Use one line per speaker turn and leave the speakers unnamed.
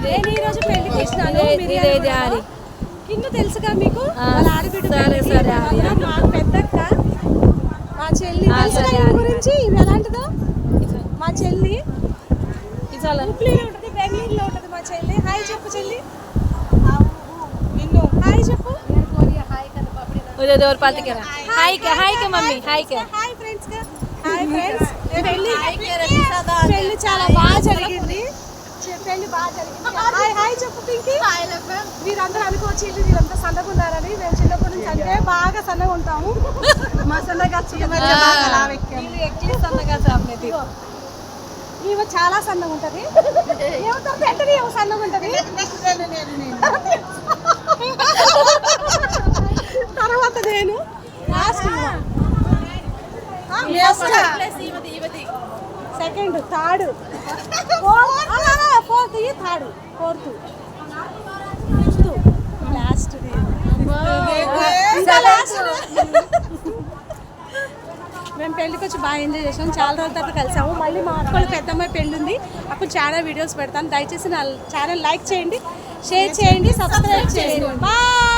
నేను ఈ రోజు పెళ్లి చేసినాను. కిన్ను తెలుసుగా మీకు? మా పెద్దక్క, మా చెల్లి తెలుసుగా గురించి. ఇవి ఎలాంటిదో మా చెల్లి హుబ్లీలో ఉంటుంది, బెంగళూరులో ఉంటుంది మా చెల్లి. హాయ్ చెప్పు చెల్లి, నిన్ను హాయ్ చెప్పు. హాయ్ ఫ్రెండ్స్, పెళ్లి చాలా బాగా జరిగింది. హాయ్ చెప్పు పింకీ. మీరందరూ అనుకోవచ్చు వీరంతా సన్నగా ఉన్నారని. మేము చిన్నప్పటి నుంచి అంటే బాగా సన్నగా ఉంటాము. మా సన్నగా ఈమె చాలా సన్నగా ఉంటది. సన్నగా ఉంటది. తర్వాత నేను second, third, fourth, fourth, fifth, last. మేము పెళ్ళికి వచ్చి బాగా ఎంజాయ్ చేసాం. చాలా రోజుల తర్వాత కలిసాము. మళ్ళీ మా అక్కలు పెద్దమ్మాయి పెళ్ళి ఉంది, అప్పుడు చాలా వీడియోస్ పెడతాను. దయచేసి నా ఛానల్ లైక్ చేయండి, షేర్ చేయండి, సబ్స్క్రైబ్ చేయండి. బాయ్.